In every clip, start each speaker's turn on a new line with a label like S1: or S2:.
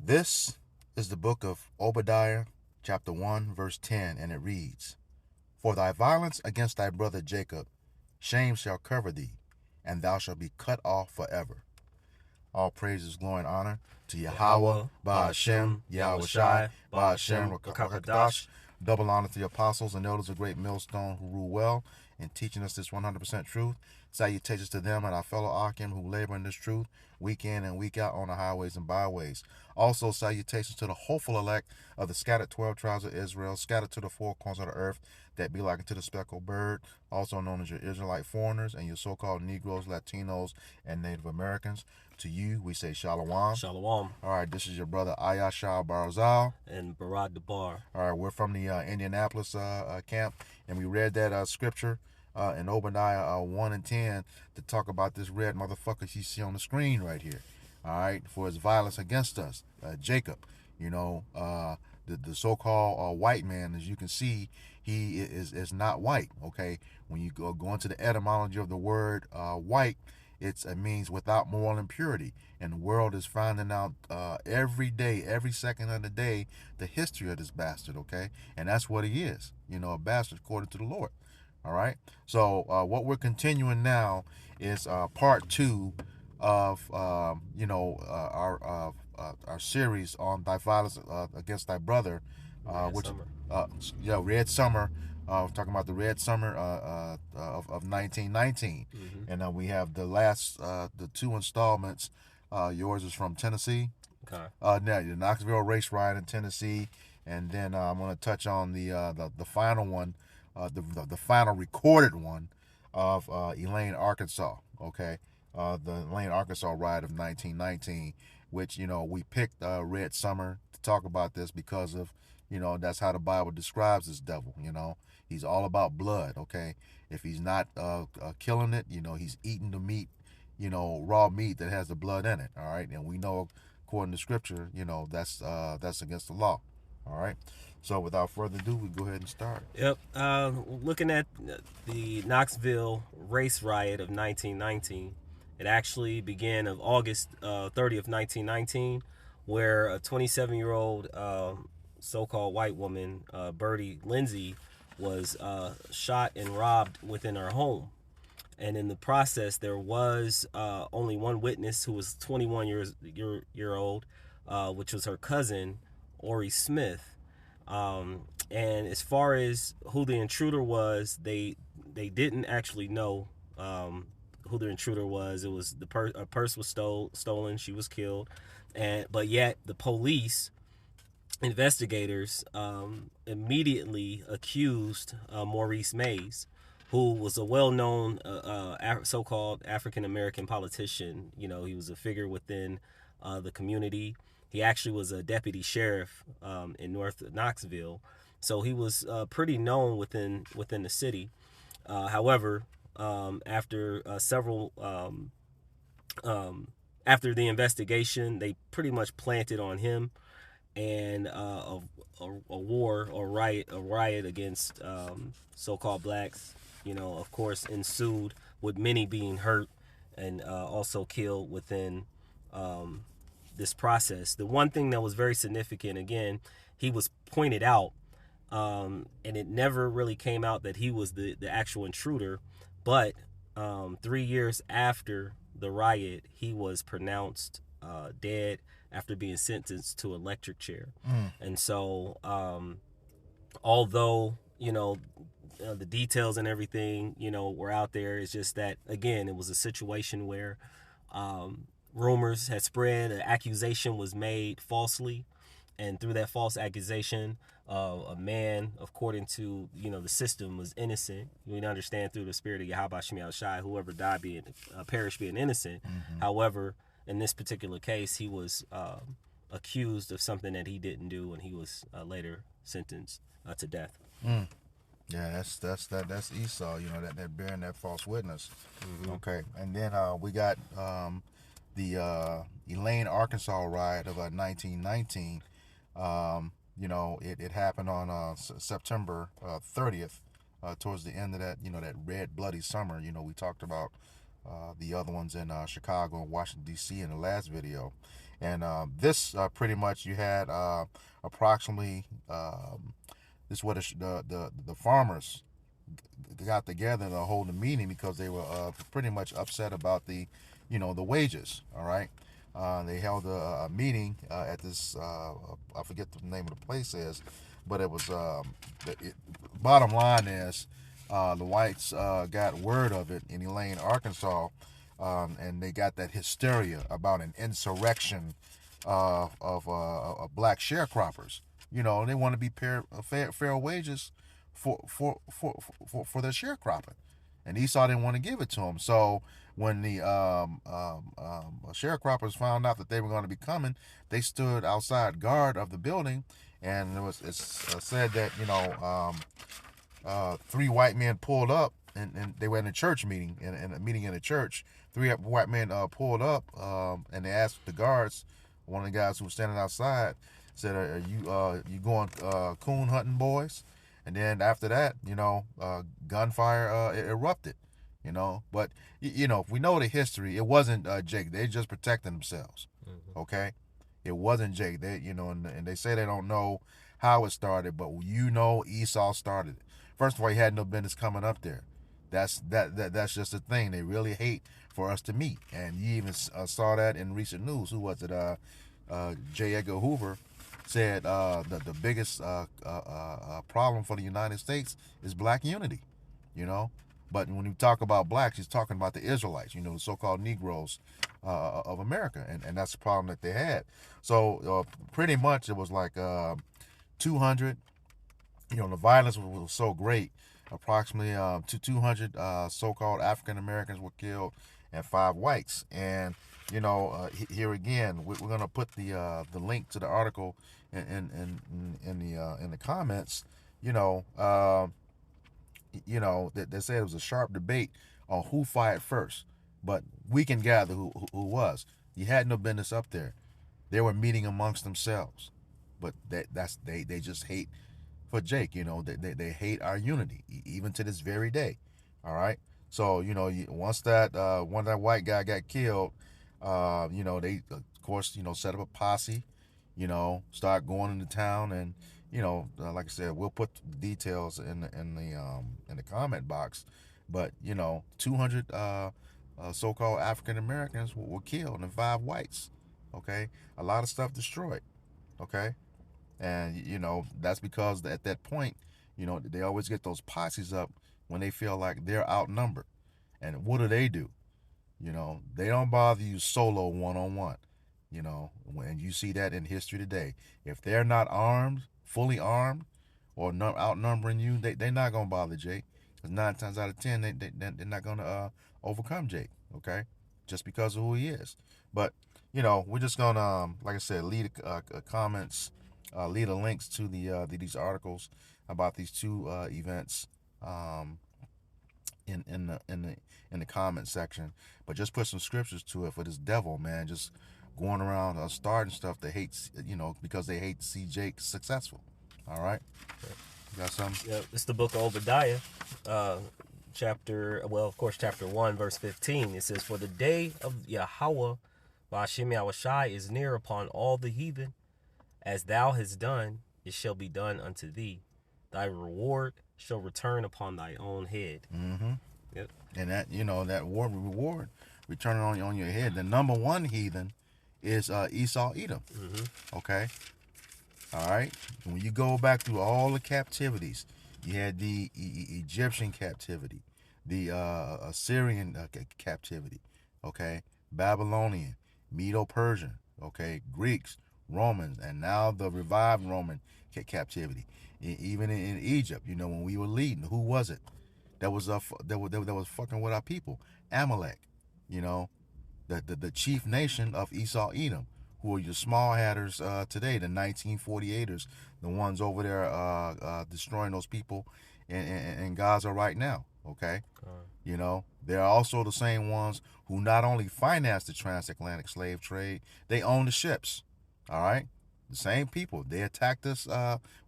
S1: This is the book of Obadiah, chapter 1, verse 10, and it reads, For thy violence against thy brother Jacob, shame shall cover thee, and thou shalt be cut off forever. All praises, glory, and honor to Yahweh, Ba'ashem, Yahweh Shai, Ba'ashem, Rakakadash. Double honor to the apostles and elders of Great Millstone who rule well in teaching us this 100% truth. Salutations to them and our fellow Akim who labor in this truth week in and week out on the highways and byways. Also, salutations to the hopeful elect of the scattered 12 tribes of Israel, scattered to the four corners of the earth, that be like unto the speckled bird, also known as your Israelite foreigners and your so-called Negroes, Latinos, and Native Americans. To you, we say Shalom.
S2: Shalom.
S1: All right, this is your brother Ayashah Barzal.
S2: And Barad Debar.
S1: All right, we're from the Indianapolis camp, and we read that scripture in Obadiah 1 and 10 to talk about this red motherfucker you see on the screen right here. All right, for his violence against us, Jacob. You know, the so-called white man, as you can see, he is not white. Okay, when you go into the etymology of the word white, it means without moral impurity, and the world is finding out every day, every second of the day, the history of this bastard. Okay, and that's what he is. You know, a bastard according to the Lord. All right. So what we're continuing now is part 2 of our series on thy violence against thy brother, Red Summer. We're talking about the Red Summer of 1919, and we have the last the 2 installments. Yours is from Tennessee.
S2: Okay.
S1: Now the Knoxville race riot in Tennessee, and then I'm going to touch on the final one. The final recorded one of Elaine, Arkansas. Okay, the Elaine, Arkansas riot of 1919, which we picked Red Summer to talk about this because of that's how the Bible describes this devil. He's all about blood. Okay, if he's not killing it, he's eating the meat, raw meat that has the blood in it. All right, and we know according to Scripture, that's against the law. All right. So without further ado, we go ahead and start.
S2: Yep. Looking at the Knoxville race riot of 1919, it actually began of August 30th, 1919, where a 27-year-old so-called white woman, Birdie Lindsay, was shot and robbed within her home. And in the process, there was only one witness who was 21 year old, which was her cousin, Ori Smith. And as far as who the intruder was, they didn't actually know who the intruder was. It was a purse was stolen. She was killed, but yet the police investigators immediately accused Maurice Mays, who was a well-known so-called African-American politician. He was a figure within the community. He actually was a deputy sheriff in North Knoxville, so he was pretty known within the city. However, after after the investigation, they pretty much planted on him, and a riot against so-called blacks, of course, ensued, with many being hurt and also killed within this process. The one thing that was very significant, again, he was pointed out, and it never really came out that he was the actual intruder, but 3 years after the riot, he was pronounced dead after being sentenced to electric chair. And so although the details and everything were out there, it's just that, again, it was a situation where rumors had spread, an accusation was made falsely, and through that false accusation, a man, according to the system, was innocent. We understand through the spirit of Yahweh Shemi Shai, whoever died perished being innocent. However, in this particular case, he was accused of something that he didn't do, and he was later sentenced to death.
S1: Yeah, that's Esau. That bearing that false witness. Okay, and then we got the Elaine, Arkansas riot of 1919. It happened on September 30th, towards the end of that, that red bloody summer. We talked about the other ones in Chicago and Washington D.C. in the last video. And this pretty much you had approximately this is what the farmers got together to hold a meeting because they were pretty much upset about the the wages. All right. They held a meeting at this I forget the name of the place is, but it was bottom line is the whites got word of it in Elaine, Arkansas, and they got that hysteria about an insurrection of black sharecroppers. They want to be fair wages for their sharecropping, and Esau didn't want to give it to them. So when the sharecroppers found out that they were going to be coming, they stood outside guard of the building, and it's said that three white men pulled up, and they were in a church meeting, in a meeting in a church. Three white men pulled up, and they asked the guards. One of the guys who was standing outside said, "Are you going coon hunting, boys?" And then after that, gunfire erupted. But if we know the history, it wasn't Jake. They just protecting themselves. Mm-hmm. Okay, it wasn't Jake. They and they say they don't know how it started, but Esau started it. First of all, he had no business coming up there. That's just the thing. They really hate for us to meet, and you even saw that in recent news. Who was it? J. Edgar Hoover said the biggest problem for the United States is black unity. But when you talk about blacks, he's talking about the Israelites, the so-called Negroes of America, and that's the problem that they had. So pretty much it was like 200. The violence was so great. Approximately 200 so-called African Americans were killed and 5 whites. And here again, we're gonna put the link to the article in the comments. They said it was a sharp debate on who fired first, but we can gather who was. You had no business up there. They were meeting amongst themselves, but they just hate for Jake. They hate our unity even to this very day. All right. So once that white guy got killed, they of course set up a posse, start going into town, and like I said, we'll put details in the comment box. But 200 so-called African Americans were killed and 5 whites. Okay, a lot of stuff destroyed. Okay, and that's because at that point, they always get those posses up when they feel like they're outnumbered. And what do? They don't bother you solo one-on-one. When you see that in history today, if they're not armed, fully armed, or not outnumbering you, they're not gonna bother Jake. Because 9 times out of 10, they're not gonna overcome Jake. Okay, just because of who he is. But we're just gonna, like I said, lead comments, lead the links to these articles about these 2 events in the comment section. But just put some scriptures to it for this devil, man, just going around starting stuff that hates, because they hate to see Jake successful. All right, you got something?
S2: Yeah, it's the book of Obadiah, chapter 1, verse 15. It says, "For the day of Yahweh, Ba'ashem Yahushai, is near upon all the heathen. As thou hast done, it shall be done unto thee. Thy reward shall return upon thy own head."
S1: Mm-hmm.
S2: Yep.
S1: And that that reward returning on your head. The number one heathen is Esau Edom.
S2: Mm-hmm.
S1: Okay. All right. When you go back through all the captivities, you had the Egyptian captivity, the Assyrian captivity. Okay. Babylonian, Medo-Persian. Okay. Greeks, Romans, and now the revived Roman captivity. Even in Egypt, when we were leading, who was it that was fucking with our people? Amalek, the chief nation of Esau Edom, who are your small hatters today, the 1948ers, the ones over there destroying those people in Gaza right now. Okay, they're also the same ones who not only finance the transatlantic slave trade, they own the ships. All right. The same people. They attacked us.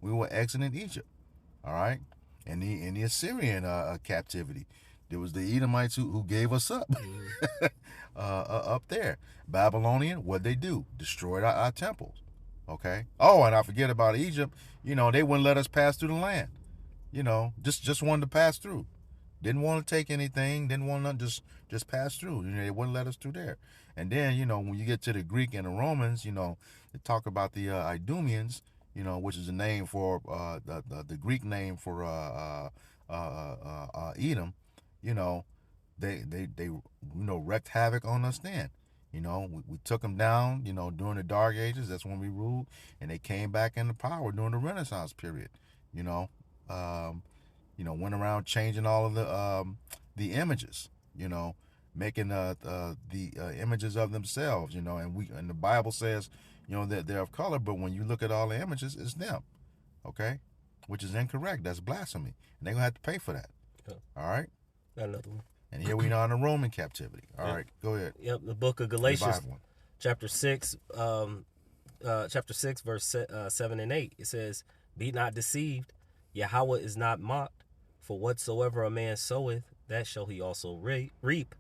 S1: We were exiting Egypt. All right. And the Assyrian captivity. There was the Edomites who gave us up.
S2: Mm-hmm.
S1: Up there. Babylonian, what'd they do? Destroyed our temples. Okay. Oh, and I forget about Egypt. They wouldn't let us pass through the land. Just wanted to pass through. Didn't want to take anything. Didn't want to just pass through. They wouldn't let us through there. And then, when you get to the Greek and the Romans, they talk about the Idumeans, which is the name for the Greek name for Edom. They wreaked havoc on us then. We took them down, during the Dark Ages. That's when we ruled, and they came back into power during the Renaissance period. Went around changing all of the images, making the images of themselves, and the Bible says, that they're of color, but when you look at all the images, it's them, okay, which is incorrect. That's blasphemy, and they're gonna have to pay for that.
S2: Yeah.
S1: All right.
S2: Got another one.
S1: And here we are in the Roman captivity. All
S2: Yep.
S1: right, go ahead.
S2: Yep, the book of Galatians, chapter 6, verse 7 and 8. It says, "Be not deceived, Yahweh is not mocked. For whatsoever a man soweth, that shall he also reap.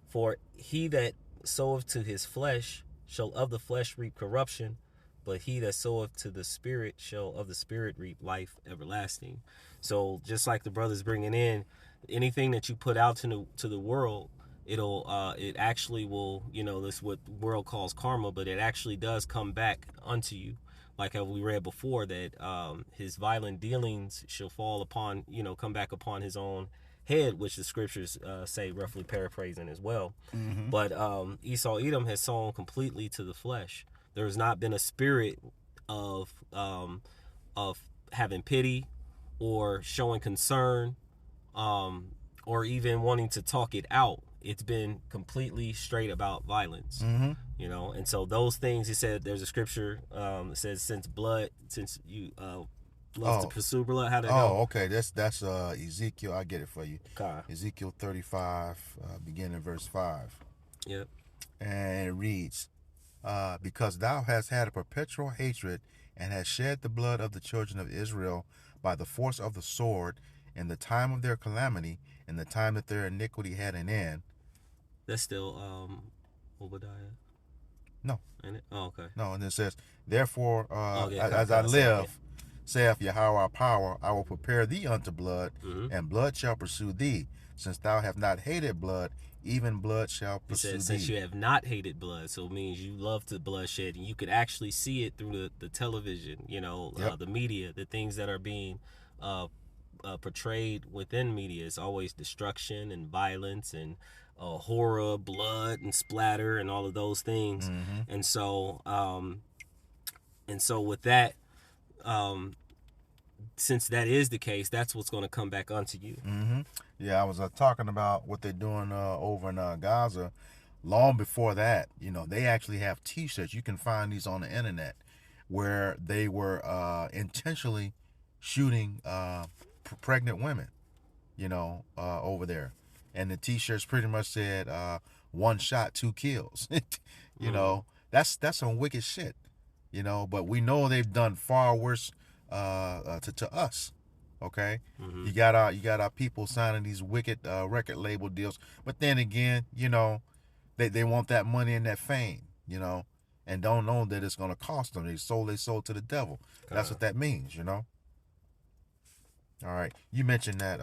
S2: For he that soweth to his flesh shall of the flesh reap corruption, but he that soweth to the Spirit shall of the Spirit reap life everlasting." So just like the brothers bringing in, anything that you put out to the world, it actually will, this is what the world calls karma, but it actually does come back unto you. Like how we read before, that his violent dealings shall fall upon, come back upon his own head, which the scriptures say, roughly paraphrasing as well.
S1: Mm-hmm.
S2: But Esau Edom has sown completely to the flesh. There has not been a spirit of having pity or showing concern, or even wanting to talk it out. It's been completely straight about violence.
S1: Mm-hmm.
S2: And so those things, he said, there's a scripture that says, since you love to pursue blood, how to go?
S1: Oh, okay. That's Ezekiel. I get it for you.
S2: Okay.
S1: Ezekiel 35, beginning verse 5.
S2: Yep.
S1: And it reads, because thou hast had a perpetual hatred and hast shed the blood of the children of Israel by the force of the sword in the time of their calamity, in the time that their iniquity had an end.
S2: That's still Obadiah.
S1: No.
S2: Ain't it? Oh, okay.
S1: No, and it says, therefore,
S2: yeah,
S1: as I live, saith Yahweh our power, I will prepare thee unto blood, and blood shall pursue thee. Since thou have not hated blood, even blood shall pursue thee.
S2: He said, since you have not hated blood, so it means you love the bloodshed, and you could actually see it through the television,
S1: Yep.
S2: The media, the things that are being portrayed within media. Is always destruction and violence and horror, blood and splatter and all of those things.
S1: Mm-hmm.
S2: And so with that, since that is the case, that's what's going to come back onto you.
S1: Mm-hmm. Yeah, I was talking about what they're doing over in Gaza. Long before that, they actually have T-shirts. You can find these on the internet where they were intentionally shooting pregnant women, over there. And the T-shirts pretty much said, one shot, 2 kills. That's some wicked shit, but we know they've done far worse to us. Okay.
S2: Mm-hmm.
S1: You got our people signing these wicked record label deals, but then again, they want that money and that fame, and don't know that it's gonna cost them. They sold to the devil. That's what that means, All right, you mentioned that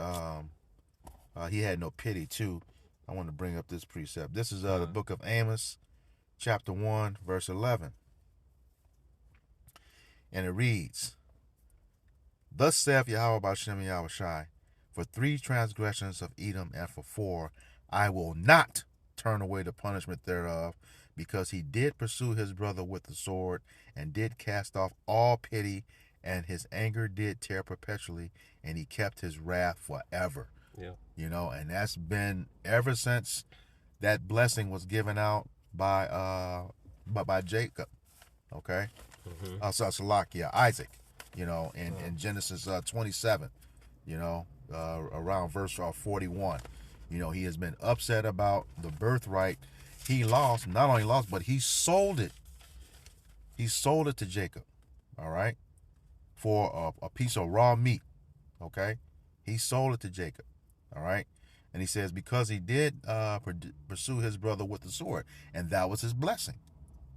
S1: he had no pity too. I want to bring up this precept. This is the book of Amos, chapter 1, verse 11, and it reads, "Thus saith Yahweh B'Shem Yahushai, for 3 transgressions of Edom, and for 4, I will not turn away the punishment thereof, because he did pursue his brother with the sword, and did cast off all pity, and his anger did tear perpetually, and he kept his wrath forever."
S2: Yeah.
S1: And that's been ever since that blessing was given out by Jacob. Okay.
S2: Mm-hmm.
S1: Isaac. In Genesis 27, around verse 41. He has been upset about the birthright. He not only lost, but he sold it. He sold it to Jacob, all right, for a piece of raw meat, okay? He sold it to Jacob, all right? And he says, because he did pursue his brother with the sword, and that was his blessing.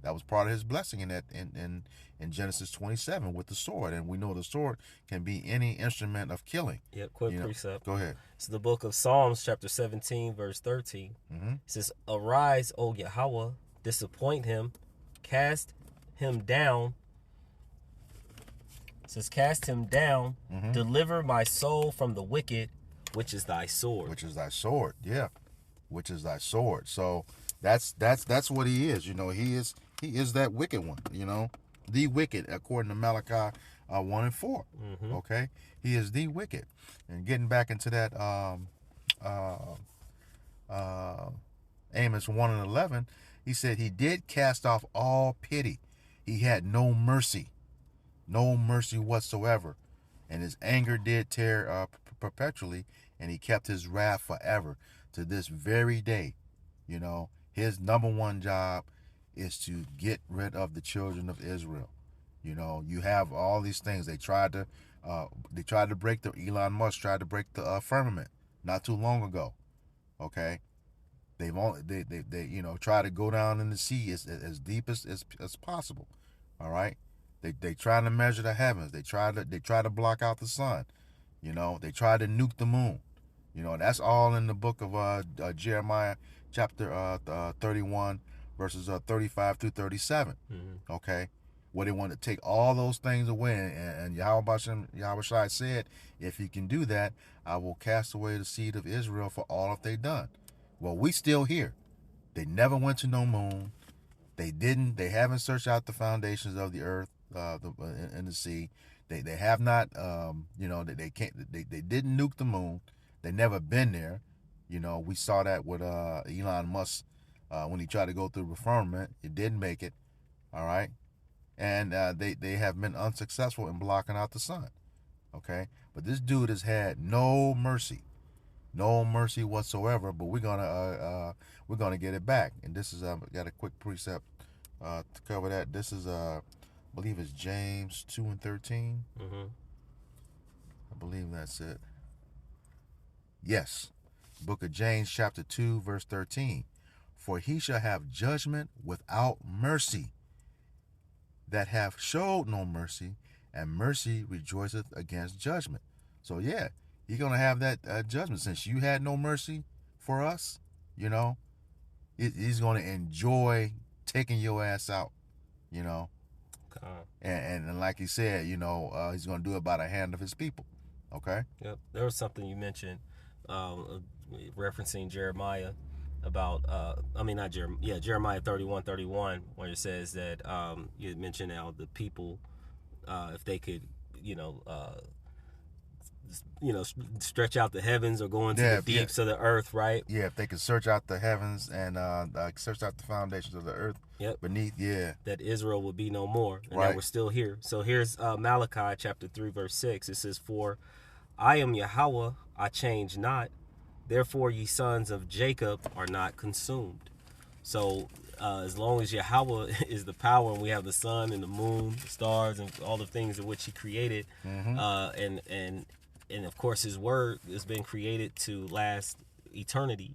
S1: That was part of his blessing in Genesis 27 with the sword. And we know the sword can be any instrument of killing.
S2: Yep, quick precept.
S1: Go ahead.
S2: It's the book of Psalms, chapter 17, verse 13. It says, arise, O Yahweh, disappoint him, cast him down. It says, cast him down, deliver my soul from the wicked, which is thy sword.
S1: Which is thy sword, yeah. Which is thy sword. So that's what he is. He is that wicked one. The wicked, according to Malachi 1 and 4. Okay, he is the wicked. And getting back into that Amos 1 and 11, he said he did cast off all pity. He had no mercy whatsoever, and his anger did tear perpetually, and he kept his wrath forever to this very day. His number one job is to get rid of the children of Israel. You have all these things. They tried to break Elon Musk tried to break the firmament not too long ago. Okay, they try to go down in the sea as deep as possible. All right, they try to measure the heavens. They try to block out the sun. They try to nuke the moon. That's all in the book of Jeremiah chapter 31 verses 35 through 37. Okay, where they want to take all those things away, and Yahweh said, if you can do that, I will cast away the seed of Israel for all that they done. Well, we still here. They never went to no moon. They haven't searched out the foundations of the earth in the sea. They have not they didn't nuke the moon. They never been there. We saw that with Elon Musk when he tried to go through the firmament. It didn't make it. All right, and they have been unsuccessful in blocking out the sun. Okay, but this dude has had no mercy whatsoever. But we're gonna get it back. And this is got a quick precept to cover that. This is I believe it's James 2 and 13. I believe that's it. Yes, book of James chapter 2 verse 13. For he shall have judgment without mercy, that have showed no mercy, and mercy rejoiceth against judgment. So yeah, you're gonna have that judgment. Since you had no mercy for us, he's gonna enjoy taking your ass out. And like he said, he's gonna do it by the hand of his people. Okay.
S2: Yep. There was something you mentioned, referencing Jeremiah about Jeremiah 31:31, where it says that you had mentioned how the people, if they could stretch out the heavens or go into the deeps of the earth, right?
S1: Yeah, if they could search out the heavens and search out the foundations of the earth beneath,
S2: that Israel would be no more, and that we're still here. So here's Malachi chapter 3 verse 6. It says, for I am Yahweh, I change not. Therefore, ye sons of Jacob are not consumed. So, as long as Yahweh is the power, and we have the sun and the moon, the stars, and all the things in which He created, and of course His word has been created to last eternity.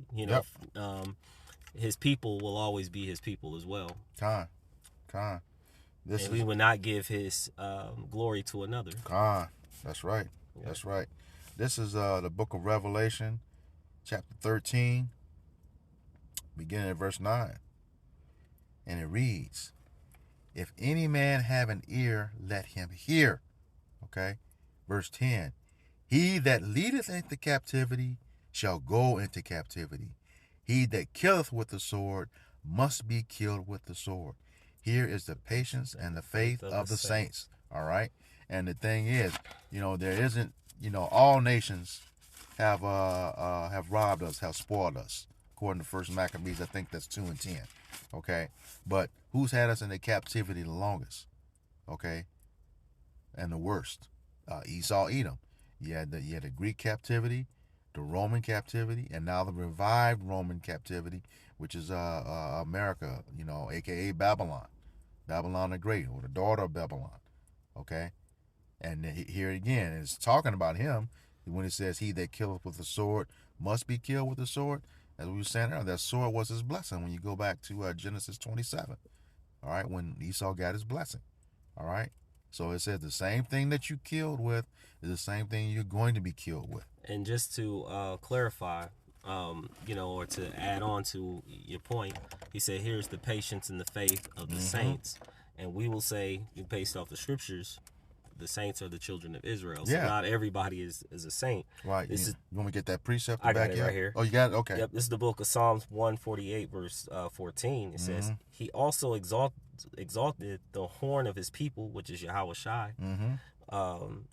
S2: His people will always be His people as well. We will not give His glory to another.
S1: That's right. Yep. That's right. This is the book of Revelation, chapter 13, beginning at verse 9. And it reads, if any man have an ear, let him hear. Okay. Verse 10, he that leadeth into captivity shall go into captivity. He that killeth with the sword must be killed with the sword. Here is the patience and the faith of the saints. All right. And the thing is, there isn't, all nations have robbed us, have spoiled us. According to First Maccabees, I think that's 2 and 10. Okay, but who's had us in the captivity the longest? Okay, and the worst, Esau, Edom. You had the Greek captivity, the Roman captivity, and now the revived Roman captivity, which is America, aka Babylon the Great, or the daughter of Babylon. Okay, and here again, it's talking about him when it says, he that killeth with the sword must be killed with the sword. As we were saying earlier, that sword was his blessing when you go back to Genesis 27. All right, when Esau got his blessing. All right. So it says the same thing that you killed with is the same thing you're going to be killed with.
S2: And just to clarify, or to add on to your point, he said, here's the patience and the faith of the saints. And we will say, based off the scriptures, the saints are the children of Israel. So not everybody is a saint.
S1: Right. You want me to get that precept
S2: I
S1: back
S2: got it right here.
S1: Oh, you got it? Okay.
S2: Yep. This is the book of Psalms 148, verse 14. It says, he also exalted the horn of his people, which is Yahweh Shai. And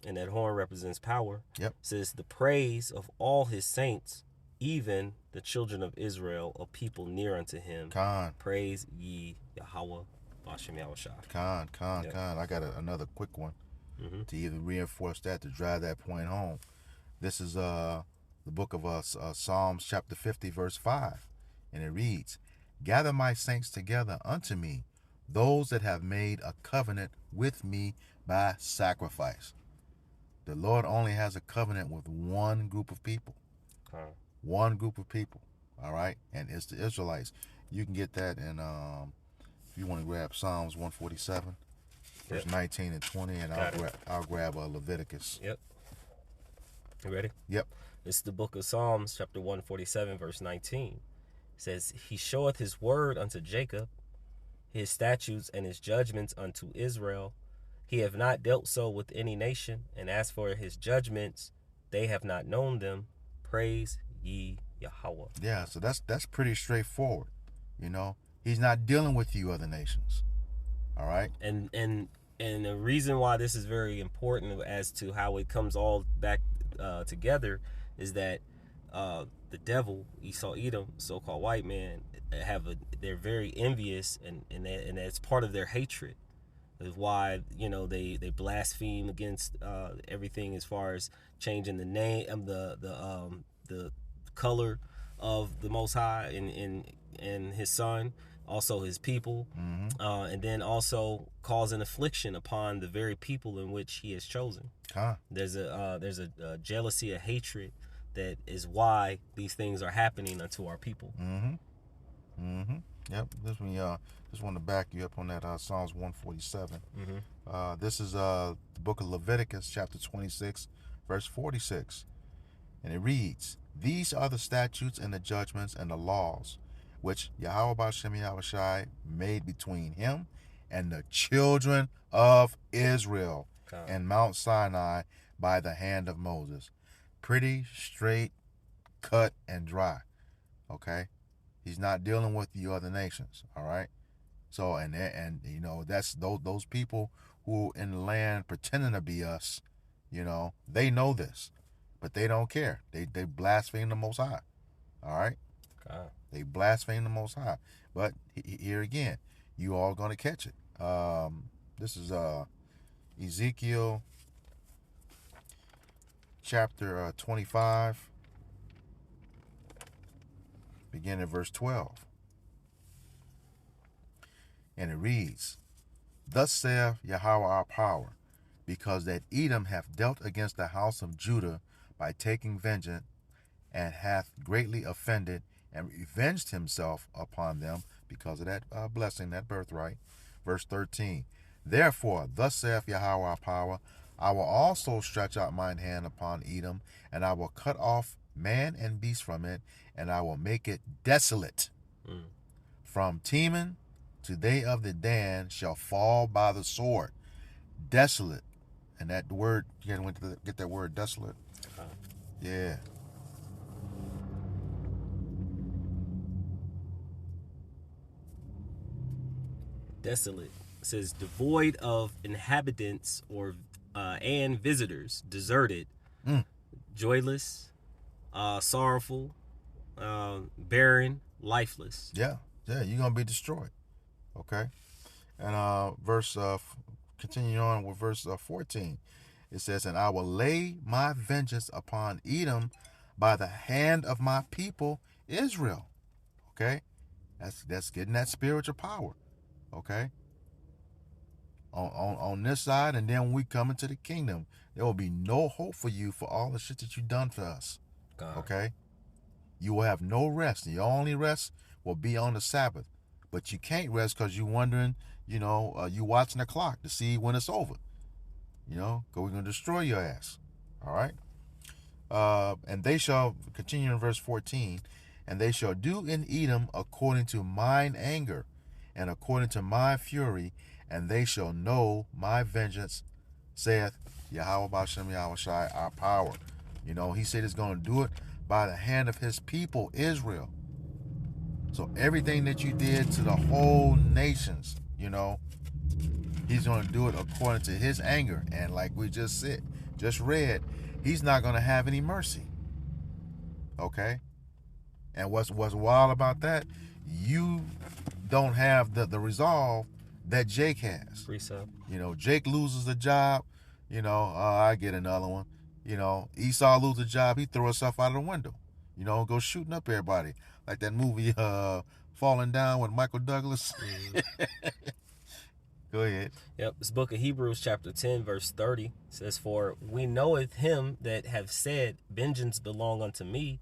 S2: that horn represents power.
S1: Yep.
S2: It says, the praise of all his saints, even the children of Israel, a people near unto him. Praise ye Yahweh, Bashem Yahweh Shai.
S1: Khan. I got another quick one to even reinforce that, to drive that point home. This is the book of Psalms chapter 50, verse 5. And it reads, gather my saints together unto me, those that have made a covenant with me by sacrifice. The Lord only has a covenant with one group of people. One group of people. All right? And it's the Israelites. You can get that in, if you want to grab Psalms 147, verse 19 and 20, and I'll grab Leviticus.
S2: Yep. You ready?
S1: Yep.
S2: It's the book of Psalms, chapter 147, verse 19. It says, he showeth his word unto Jacob, his statutes and his judgments unto Israel. He have not dealt so with any nation, and as for his judgments, they have not known them. Praise ye Yahweh.
S1: Yeah, so that's pretty straightforward. He's not dealing with you other nations. All right?
S2: And the reason why this is very important as to how it comes all back together is that the devil, Esau Edom, so-called white man, they're very envious, and that's part of their hatred. Is why they blaspheme against everything as far as changing the name of the color of the Most High and his son, also his people, and then also causing affliction upon the very people in which he has chosen. There's a jealousy, a hatred that is why these things are happening unto our people.
S1: Yep. This one, just want to back you up on that Psalms 147. This is the book of Leviticus, chapter 26, verse 46, and it reads, these are the statutes and the judgments and the laws which Yahweh Bashem Yahweh Shai made between him and the children of Israel and Mount Sinai by the hand of Moses. Pretty straight, cut, and dry. Okay? He's not dealing with you other nations. All right? So, and that's those people who in the land pretending to be us, they know this, but they don't care. They blaspheme the Most High. All right? They blaspheme the Most High. But here again, you all going to catch it. This is Ezekiel chapter 25, beginning at verse 12. And it reads, thus saith Yahweh our power, because that Edom hath dealt against the house of Judah by taking vengeance, and hath greatly offended and revenged himself upon them because of that blessing, that birthright. Verse 13, therefore, thus saith Yahweh our power, I will also stretch out mine hand upon Edom, and I will cut off man and beast from it, and I will make it desolate. From Teman to they of the Dan shall fall by the sword. Desolate. And that word, you gotta get that word desolate. Yeah.
S2: Desolate. It says devoid of inhabitants and visitors, deserted, joyless, sorrowful, barren, lifeless.
S1: Yeah, you're gonna be destroyed. Okay, and continuing on with verse 14, it says, and I will lay my vengeance upon Edom by the hand of my people Israel. Okay, that's getting that spiritual power. Okay, on this side, and then when we come into the kingdom, there will be no hope for you for all the shit that you've done for us. Okay, You will have no rest. Your only rest will be on the Sabbath. But you can't rest because you're wondering, you watching the clock to see when it's over. Because we're going to destroy your ass. All right? And they shall, continue in verse 14, and they shall do in Edom according to mine anger and according to my fury, and they shall know my vengeance, saith Yahweh Ba'ashem Yahweh Shai, our power. He said he's going to do it by the hand of his people, Israel. So everything that you did to the whole nations, he's going to do it according to his anger. And like we just read, he's not going to have any mercy. Okay? And what's wild about that, you don't have the resolve that Jake has.
S2: Precept.
S1: Jake loses the job, I get another one. Esau loses the job, he throw himself out of the window. Go shooting up everybody. Like that movie Falling Down with Michael Douglas. Go ahead.
S2: Yep. This book of Hebrews chapter 10 verse 30 says, "For we knoweth him that have said, Vengeance belong unto me.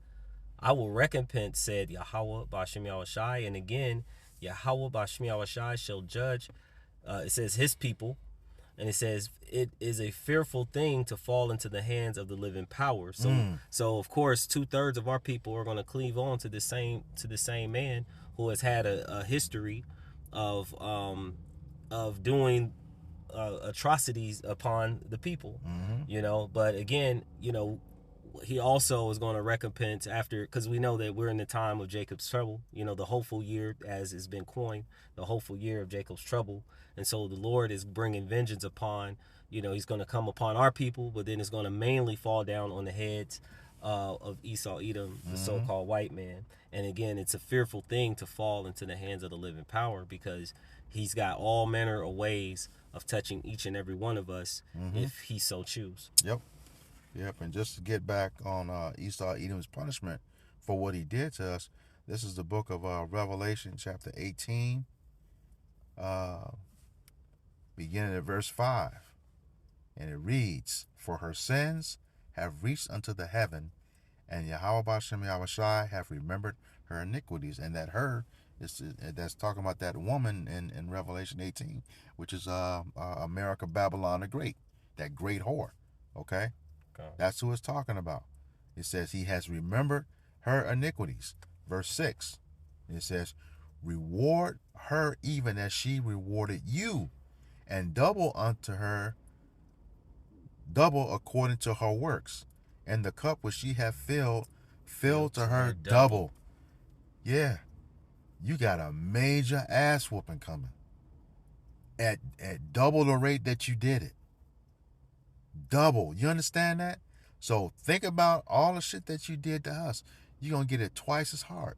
S2: I will recompense, said Yahweh Ba'ashem Yahweh Shai." And again, Yahweh Ba'ashem Yahweh Shai shall judge. It says his people. And it says it is a fearful thing to fall into the hands of the living power. So of course 2/3 of our people are going to cleave on to the same man who has had a history of doing atrocities upon the people. But again, he also is going to recompense after, because we know that we're in the time of Jacob's trouble, the hopeful year, as has been coined, the hopeful year of Jacob's trouble. And so the Lord is bringing vengeance upon, he's going to come upon our people, but then it's going to mainly fall down on the heads of Esau, Edom, the so-called white man. And again, it's a fearful thing to fall into the hands of the living power, because he's got all manner of ways of touching each and every one of us if he so choose.
S1: Yep, and just to get back on Esau, Edom's punishment for what he did to us, this is the book of Revelation, chapter 18, beginning at verse 5. And it reads, "For her sins have reached unto the heaven, and Yahweh Ba'ashem Yahweh Shai have remembered her iniquities." And that her, that's talking about that woman in Revelation 18, which is America Babylon the Great, that great whore, okay? That's who it's talking about. It says he has remembered her iniquities. Verse 6, it says, "Reward her even as she rewarded you, and double unto her, double according to her works. And the cup which she hath filled to her double." Yeah, you got a major ass whooping coming at double the rate that you did it. Double. You understand that? So think about all the shit that you did to us. You're going to get it twice as hard.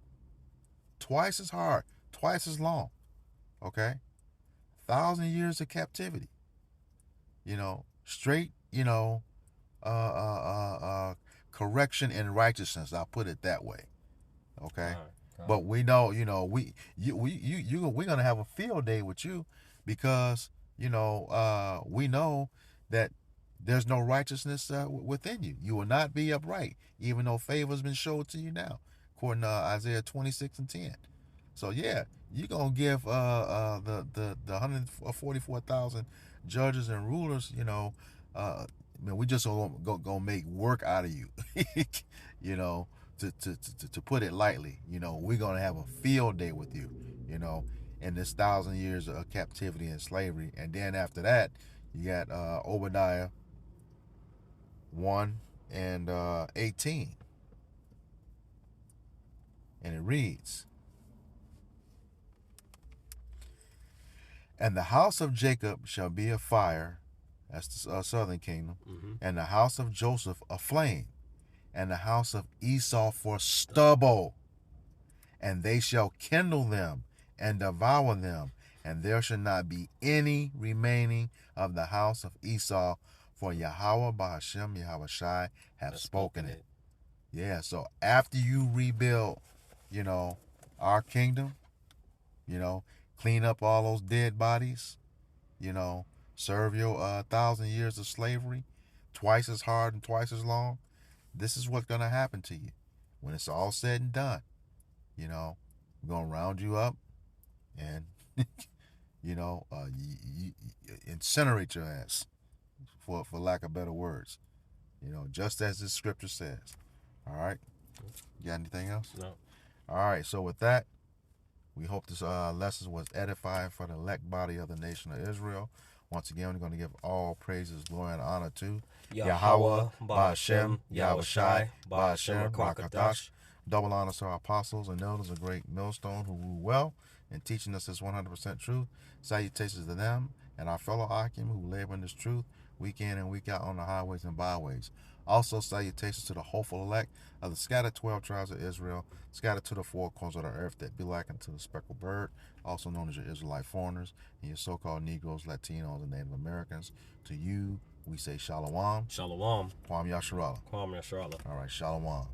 S1: Twice as hard. Twice as long. Okay? 1,000 years of captivity. Straight, correction and righteousness. I'll put it that way. Okay? But we know, we're going to have a field day with you, because, we know that there's no righteousness within you. You will not be upright, even though favor has been showed to you now, according to Isaiah 26:10. So yeah, you're gonna give the 144,000 judges and rulers, we just gonna make work out of you, to put it lightly. We're gonna have a field day with you, in this 1,000 years of captivity and slavery. And then after that, you got Obadiah 1 and 18. And it reads, "And the house of Jacob shall be a fire," that's the southern kingdom, "and the house of Joseph a flame, and the house of Esau for stubble. And they shall kindle them and devour them, and there shall not be any remaining of the house of Esau, for Yahweh Ba'ashem Yahweh Shai have spoken it." Yeah, so after you rebuild, our kingdom, clean up all those dead bodies, serve your 1,000 years of slavery twice as hard and twice as long, this is what's going to happen to you when it's all said and done, you know, we're going to round you up and, you know, incinerate your ass, for lack of better words, you know, just as the scripture says. All right? You got anything else?
S2: No.
S1: All right, so with that, we hope this lesson was edifying for the elect body of the nation of Israel. Once again, we're going to give all praises, glory, and honor to
S2: Yahweh, Ba'ashem, Yahushai, Ba'ashem, Rakadash.
S1: Double honors to our apostles and elders, a great millstone who rule well in teaching us this 100% truth. Salutations to them and our fellow Akim who labor in this truth week in and week out on the highways and byways. Also, salutations to the hopeful elect of the scattered 12 tribes of Israel, scattered to the four corners of the earth that be like unto the speckled bird, also known as your Israelite foreigners, and your so-called Negroes, Latinos, and Native Americans. To you, we say Shalom.
S2: Shalom.
S1: Kwam Yasharallah.
S2: Kwam Yasharallah.
S1: All right, Shalom.